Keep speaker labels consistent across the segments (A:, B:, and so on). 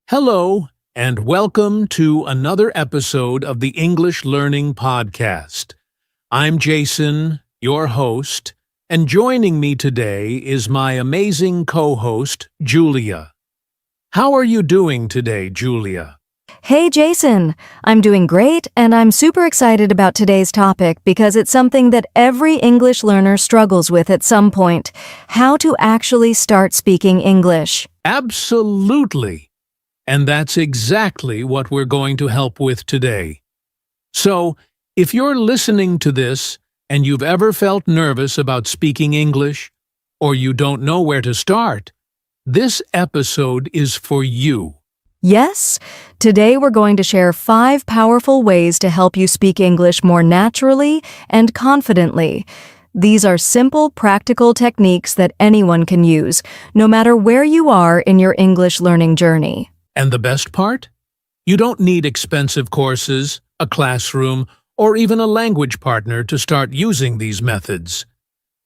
A: Hello, and welcome to another episode of the English Learning Podcast. I'm Jason, your host, and joining me today is my amazing co-host, Julia. How are you doing today, Julia?
B: Hey Jason, I'm doing great and I'm super excited about today's topic because it's something that every English learner struggles with at some point: how to actually start speaking English.
A: Absolutely. And that's exactly what we're going to help with today. So, if you're listening to this and you've ever felt nervous about speaking English, or you don't know where to start, this episode is for you.
B: Yes, today we're going to share 5 powerful ways to help you speak English more naturally and confidently. These are simple, practical techniques that anyone can use, no matter where you are in your English learning journey.
A: And the best part? You don't need expensive courses, a classroom, or even a language partner to start using these methods.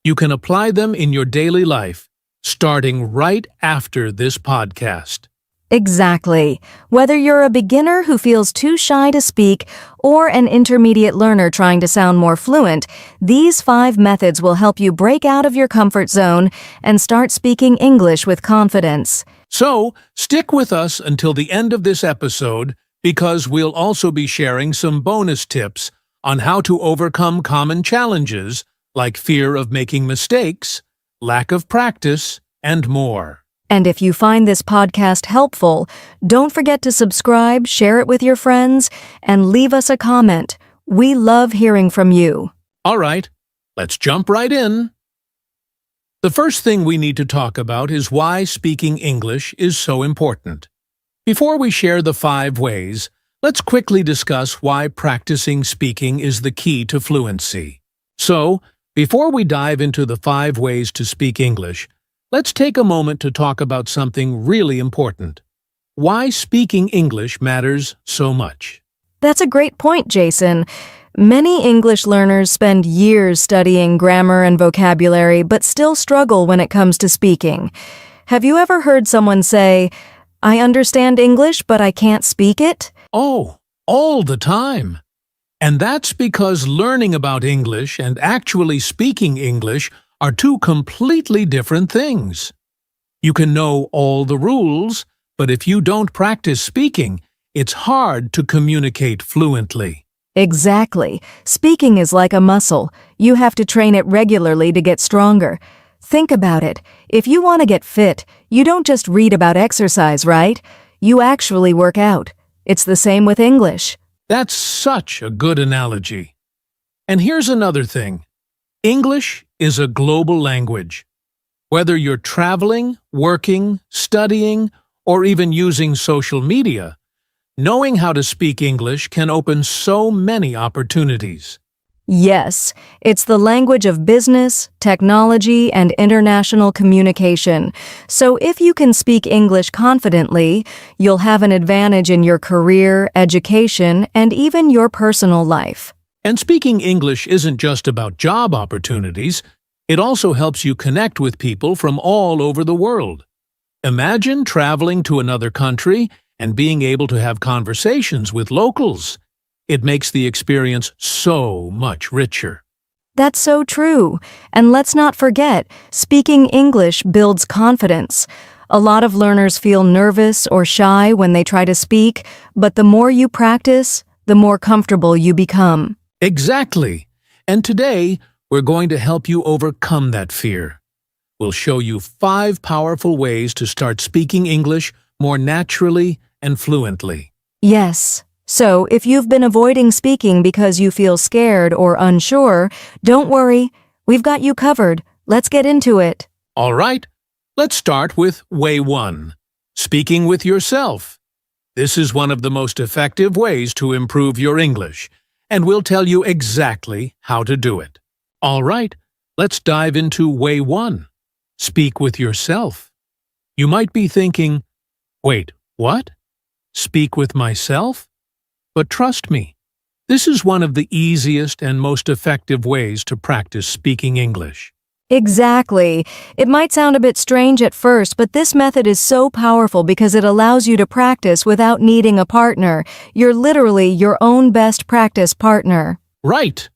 A: You can apply them in your daily life, starting right after this podcast.
B: Exactly. Whether you're a beginner who feels too shy to speak or an intermediate learner trying to sound more fluent, these 5 methods will help you break out of your comfort zone and start speaking English with confidence.
A: So, stick with us until the end of this episode because we'll also be sharing some bonus tips on how to overcome common challenges like fear of making mistakes, lack of practice, and more.
B: And if you find this podcast helpful, don't forget to subscribe, share it with your friends, and leave us a comment. We love hearing from you.
A: All right, let's jump right in. The first thing we need to talk about is why speaking English is so important. Before we share the 5 ways, let's quickly discuss why practicing speaking is the key to fluency. So, before we dive into the 5 ways to speak English, let's take a moment to talk about something really important: why speaking English matters so much.
B: That's a great point, Jason. Many English learners spend years studying grammar and vocabulary but still struggle when it comes to speaking. Have you ever heard someone say, "I understand English, but I can't speak it"?
A: Oh, all the time. And that's because learning about English and actually speaking English are 2 completely different things. You can know all the rules, but if you don't practice speaking, it's hard to communicate fluently.
B: Exactly. Speaking is like a muscle. You have to train it regularly to get stronger. Think about it. If you want to get fit, you don't just read about exercise, right? You actually work out. It's the same with English.
A: That's such a good analogy. And here's another thing. English is a global language. Whether you're traveling, working, studying, or even using social media, knowing how to speak English can open so many opportunities.
B: Yes, it's the language of business, technology, and international communication. So if you can speak English confidently, you'll have an advantage in your career, education, and even your personal life.
A: And speaking English isn't just about job opportunities, it also helps you connect with people from all over the world. Imagine traveling to another country and being able to have conversations with locals. It makes the experience so much richer.
B: That's so true. And let's not forget, speaking English builds confidence. A lot of learners feel nervous or shy when they try to speak, but the more you practice, the more comfortable you become.
A: Exactly. And today, we're going to help you overcome that fear. We'll show you 5 powerful ways to start speaking English more naturally and fluently.
B: Yes. So if you've been avoiding speaking because you feel scared or unsure, don't worry. We've got you covered. Let's get into it.
A: All right, let's start with way 1, speaking with yourself. This is one of the most effective ways to improve your English, and we'll tell you exactly how to do it. All right, let's dive into way 1, speak with yourself. You might be thinking, wait, what? Speak with myself? But trust me, this is one of the easiest and most effective ways to practice speaking English.
B: Exactly. It might sound a bit strange at first, but this method is so powerful because it allows you to practice without needing a partner. You're literally your own best practice partner.
A: Right.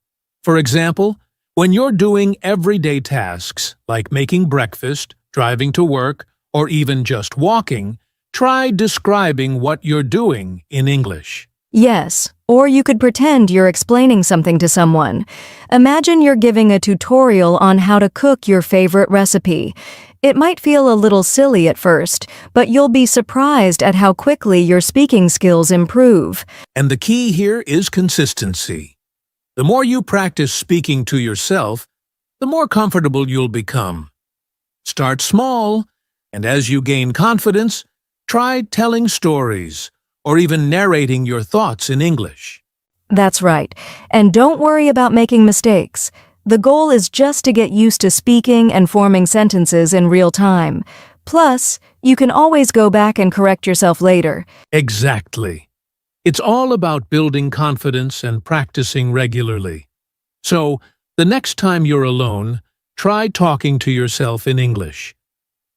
A: For example, when you're doing everyday tasks like making breakfast, driving to work, or even just walking, try describing what you're doing in English.
B: Yes, or you could pretend you're explaining something to someone. Imagine you're giving a tutorial on how to cook your favorite recipe. It might feel a little silly at first, but you'll be surprised at how quickly your speaking skills improve.
A: And the key here is consistency. The more you practice speaking to yourself, the more comfortable you'll become. Start small, and as you gain confidence, try telling stories or even narrating your thoughts in English.
B: That's right. And don't worry about making mistakes. The goal is just to get used to speaking and forming sentences in real time. Plus, you can always go back and correct yourself later.
A: Exactly. It's all about building confidence and practicing regularly. So, the next time you're alone, try talking to yourself in English.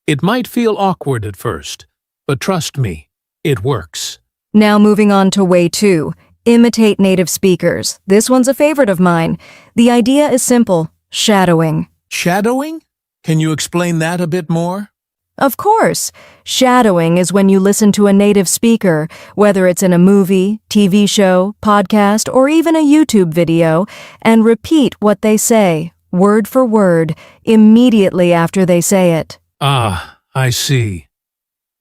A: It might feel awkward at first, but trust me, it works.
B: Now moving on to way 2. Imitate native speakers. This one's a favorite of mine. The idea is simple: shadowing.
A: Shadowing? Can you explain that a bit more?
B: Of course. Shadowing is when you listen to a native speaker, whether it's in a movie, TV show, podcast, or even a YouTube video, and repeat what they say, word for word, immediately after they say it.
A: Ah, I see.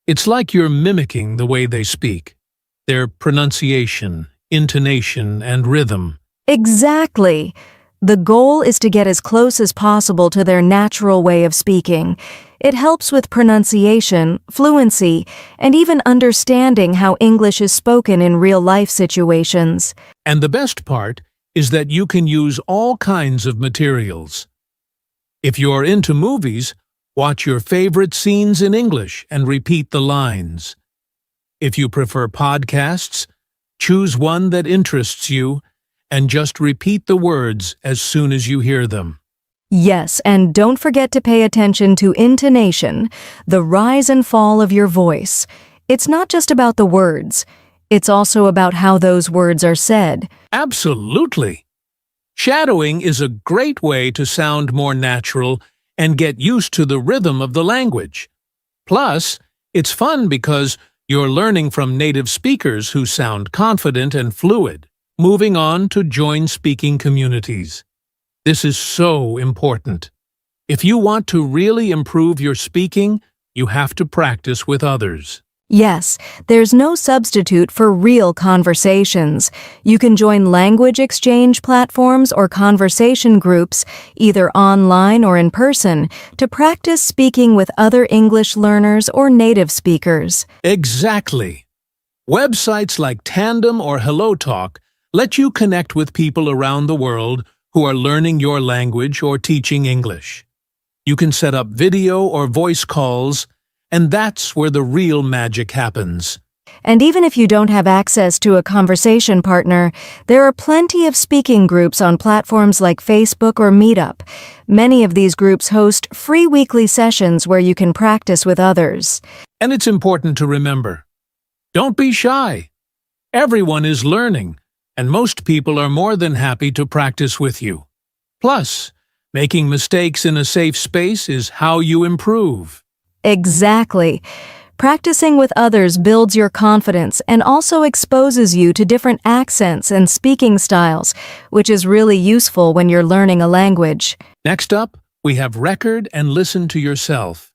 A: It's like you're mimicking the way they speak, their pronunciation, intonation, and rhythm.
B: Exactly. The goal is to get as close as possible to their natural way of speaking. It helps with pronunciation, fluency, and even understanding how English is spoken in real-life situations.
A: And the best part is that you can use all kinds of materials. If you're into movies, watch your favorite scenes in English and repeat the lines. If you prefer podcasts, choose one that interests you and just repeat the words as soon as you hear them.
B: Yes, and don't forget to pay attention to intonation, the rise and fall of your voice. It's not just about the words. It's also about how those words are said.
A: Absolutely. Shadowing is a great way to sound more natural and get used to the rhythm of the language. Plus, it's fun because you're learning from native speakers who sound confident and fluid. Moving on to join speaking communities. This is so important. If you want to really improve your speaking, you have to practice with others.
B: Yes, there's no substitute for real conversations. You can join language exchange platforms or conversation groups, either online or in person, to practice speaking with other English learners or native speakers.
A: Exactly. Websites like Tandem or HelloTalk let you connect with people around the world who are learning your language or teaching English. You can set up video or voice calls, and that's where the real magic happens.
B: And even if you don't have access to a conversation partner, there are plenty of speaking groups on platforms like Facebook or Meetup. Many of these groups host free weekly sessions where you can practice with others.
A: And it's important to remember, don't be shy. Everyone is learning, and most people are more than happy to practice with you. Plus, making mistakes in a safe space is how you improve.
B: Exactly. Practicing with others builds your confidence and also exposes you to different accents and speaking styles, which is really useful when you're learning a language.
A: Next up, we have record and listen to yourself.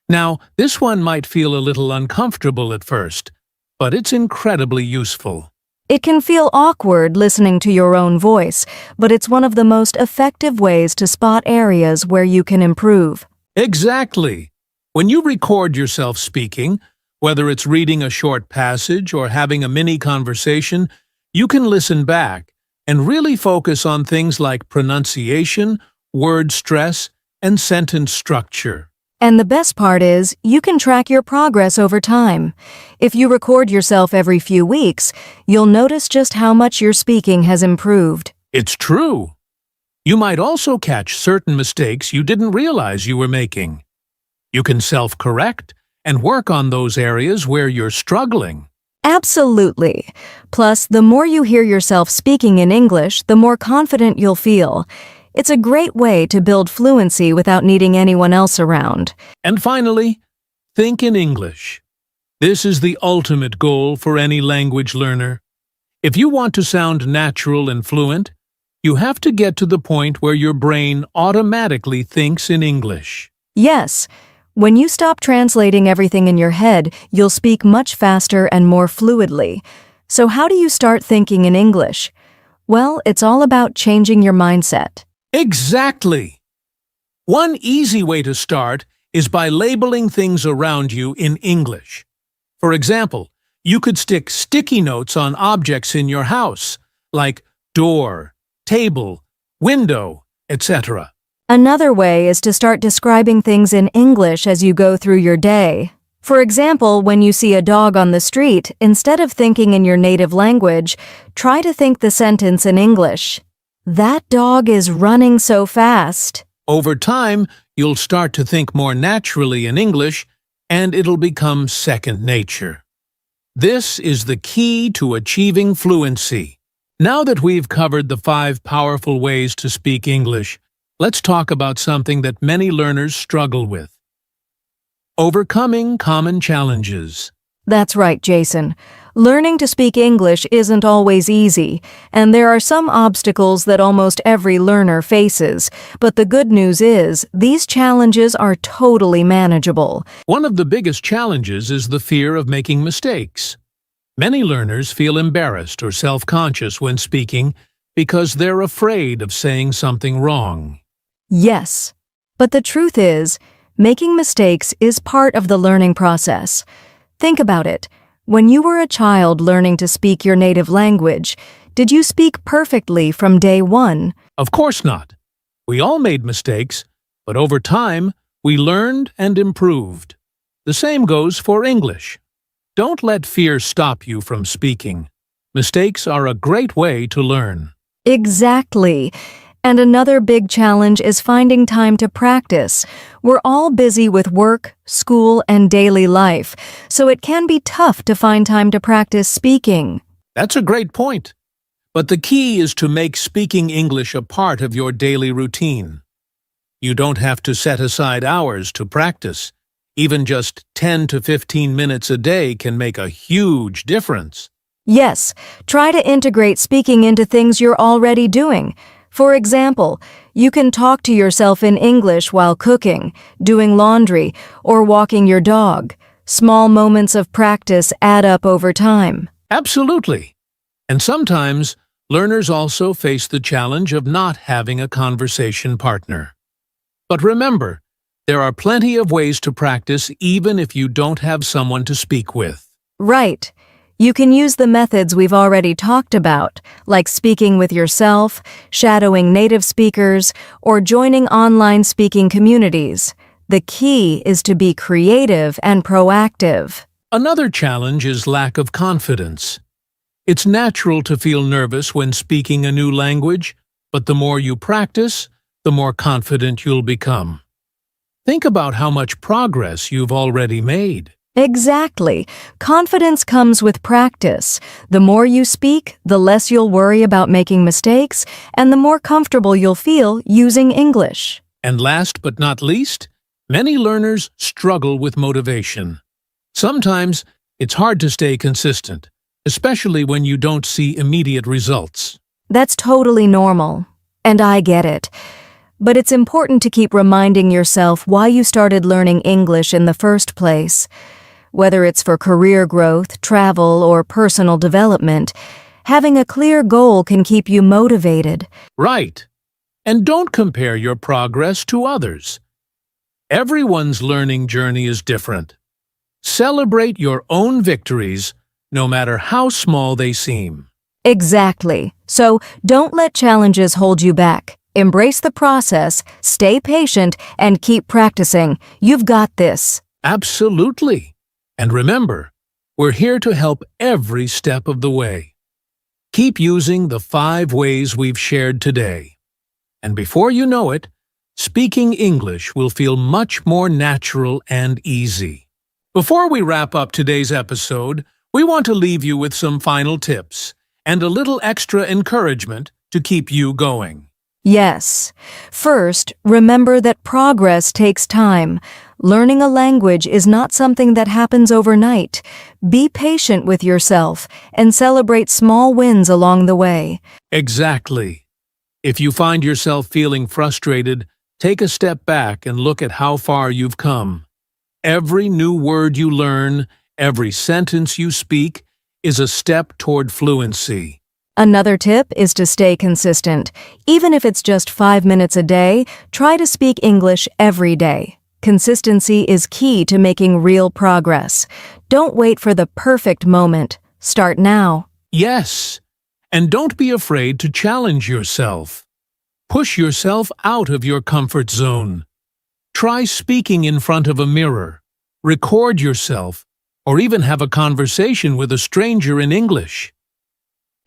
A: Now, this one might feel a little uncomfortable at first, but it's incredibly useful.
B: It can feel awkward listening to your own voice, but it's one of the most effective ways to spot areas where you can improve.
A: Exactly. When you record yourself speaking, whether it's reading a short passage or having a mini conversation, you can listen back and really focus on things like pronunciation, word stress, and sentence structure.
B: And the best part is, you can track your progress over time. If you record yourself every few weeks, you'll notice just how much your speaking has improved.
A: It's true. You might also catch certain mistakes you didn't realize you were making. You can self-correct and work on those areas where you're struggling.
B: Absolutely. Plus, the more you hear yourself speaking in English, the more confident you'll feel. It's a great way to build fluency without needing anyone else around.
A: And finally, think in English. This is the ultimate goal for any language learner. If you want to sound natural and fluent, you have to get to the point where your brain automatically thinks in English.
B: Yes, when you stop translating everything in your head, you'll speak much faster and more fluidly. So how do you start thinking in English? Well, it's all about changing your mindset.
A: Exactly! One easy way to start is by labeling things around you in English. For example, you could stick sticky notes on objects in your house, like door, table, window, etc.
B: Another way is to start describing things in English as you go through your day. For example, when you see a dog on the street, instead of thinking in your native language, try to think the sentence in English. That dog is running so fast.
A: Over time, you'll start to think more naturally in English, and it'll become second nature. This is the key to achieving fluency. Now that we've covered the 5 powerful ways to speak English, let's talk about something that many learners struggle with. Overcoming common challenges.
B: That's right, Jason. Learning to speak English isn't always easy, and there are some obstacles that almost every learner faces. But the good news is, these challenges are totally manageable.
A: One of the biggest challenges is the fear of making mistakes. Many learners feel embarrassed or self-conscious when speaking because they're afraid of saying something wrong.
B: Yes, but the truth is, making mistakes is part of the learning process. Think about it. When you were a child learning to speak your native language, did you speak perfectly from day one?
A: Of course not. We all made mistakes, but over time, we learned and improved. The same goes for English. Don't let fear stop you from speaking. Mistakes are a great way to learn.
B: Exactly. And another big challenge is finding time to practice. We're all busy with work, school, and daily life, so it can be tough to find time to practice speaking.
A: That's a great point. But the key is to make speaking English a part of your daily routine. You don't have to set aside hours to practice. Even just 10 to 15 minutes a day can make a huge difference.
B: Yes, try to integrate speaking into things you're already doing. For example, you can talk to yourself in English while cooking, doing laundry, or walking your dog. Small moments of practice add up over time.
A: Absolutely. And sometimes, learners also face the challenge of not having a conversation partner. But remember, there are plenty of ways to practice even if you don't have someone to speak with.
B: Right. You can use the methods we've already talked about, like speaking with yourself, shadowing native speakers, or joining online speaking communities. The key is to be creative and proactive.
A: Another challenge is lack of confidence. It's natural to feel nervous when speaking a new language, but the more you practice, the more confident you'll become. Think about how much progress you've already made.
B: Exactly. Confidence comes with practice. The more you speak, the less you'll worry about making mistakes, and the more comfortable you'll feel using English.
A: And last but not least, many learners struggle with motivation. Sometimes it's hard to stay consistent, especially when you don't see immediate results.
B: That's totally normal, and I get it. But it's important to keep reminding yourself why you started learning English in the first place. Whether it's for career growth, travel, or personal development, having a clear goal can keep you motivated.
A: Right. And don't compare your progress to others. Everyone's learning journey is different. Celebrate your own victories, no matter how small they seem.
B: Exactly. So don't let challenges hold you back. Embrace the process, stay patient, and keep practicing. You've got this.
A: Absolutely. And remember, we're here to help every step of the way. Keep using the 5 ways we've shared today. And before you know it, speaking English will feel much more natural and easy. Before we wrap up today's episode, we want to leave you with some final tips and a little extra encouragement to keep you going.
B: Yes. First, remember that progress takes time. Learning a language is not something that happens overnight. Be patient with yourself and celebrate small wins along the way.
A: Exactly. If you find yourself feeling frustrated, take a step back and look at how far you've come. Every new word you learn, every sentence you speak, is a step toward fluency.
B: Another tip is to stay consistent. Even if it's just 5 minutes a day, try to speak English every day. Consistency is key to making real progress. Don't wait for the perfect moment. Start now.
A: Yes, and don't be afraid to challenge yourself. Push yourself out of your comfort zone. Try speaking in front of a mirror, record yourself, or even have a conversation with a stranger in English.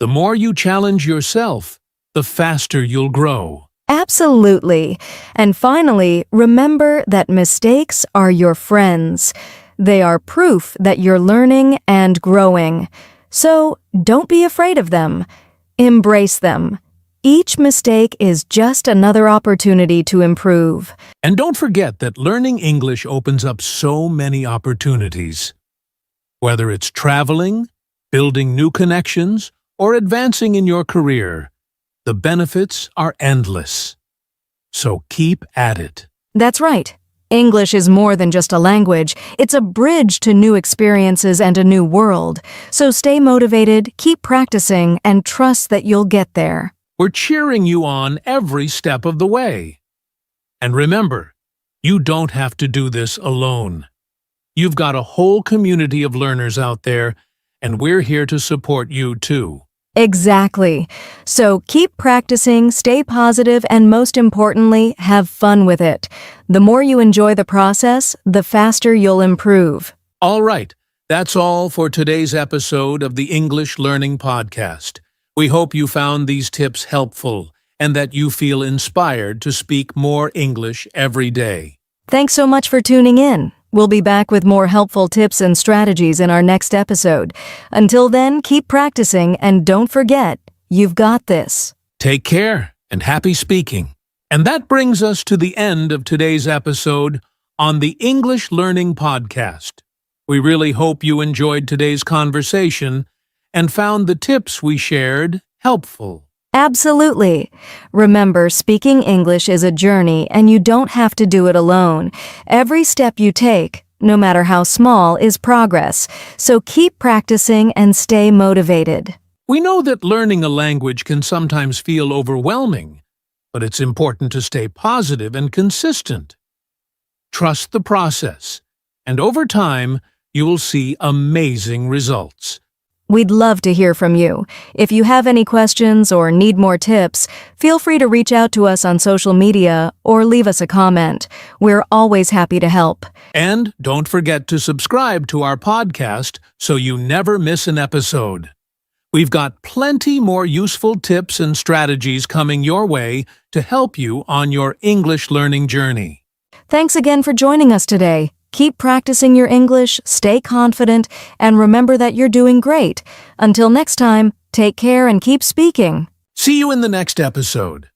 A: The more you challenge yourself, the faster you'll grow.
B: Absolutely. And finally, remember that mistakes are your friends. They are proof that you're learning and growing. So don't be afraid of them. Embrace them. Each mistake is just another opportunity to improve.
A: And don't forget that learning English opens up so many opportunities. Whether it's traveling, building new connections, or advancing in your career, the benefits are endless. So keep at it.
B: That's right. English is more than just a language. It's a bridge to new experiences and a new world. So stay motivated, keep practicing, and trust that you'll get there.
A: We're cheering you on every step of the way. And remember, you don't have to do this alone. You've got a whole community of learners out there, and we're here to support you too.
B: Exactly. So keep practicing, stay positive, and most importantly, have fun with it. The more you enjoy the process, the faster you'll improve.
A: All right, that's all for today's episode of the English Learning Podcast. We hope you found these tips helpful and that you feel inspired to speak more English every day.
B: Thanks so much for tuning in. We'll be back with more helpful tips and strategies in our next episode. Until then, keep practicing and don't forget, you've got this.
A: Take care and happy speaking. And that brings us to the end of today's episode on the English Learning Podcast. We really hope you enjoyed today's conversation and found the tips we shared helpful.
B: Absolutely. Remember, speaking English is a journey and you don't have to do it alone. Every step you take, no matter how small, is progress. So keep practicing and stay motivated.
A: We know that learning a language can sometimes feel overwhelming, but it's important to stay positive and consistent. Trust the process, and over time, you will see amazing results.
B: We'd love to hear from you. If you have any questions or need more tips, feel free to reach out to us on social media or leave us a comment. We're always happy to help.
A: And don't forget to subscribe to our podcast so you never miss an episode. We've got plenty more useful tips and strategies coming your way to help you on your English learning journey.
B: Thanks again for joining us today. Keep practicing your English, stay confident, and remember that you're doing great. Until next time, take care and keep speaking.
A: See you in the next episode.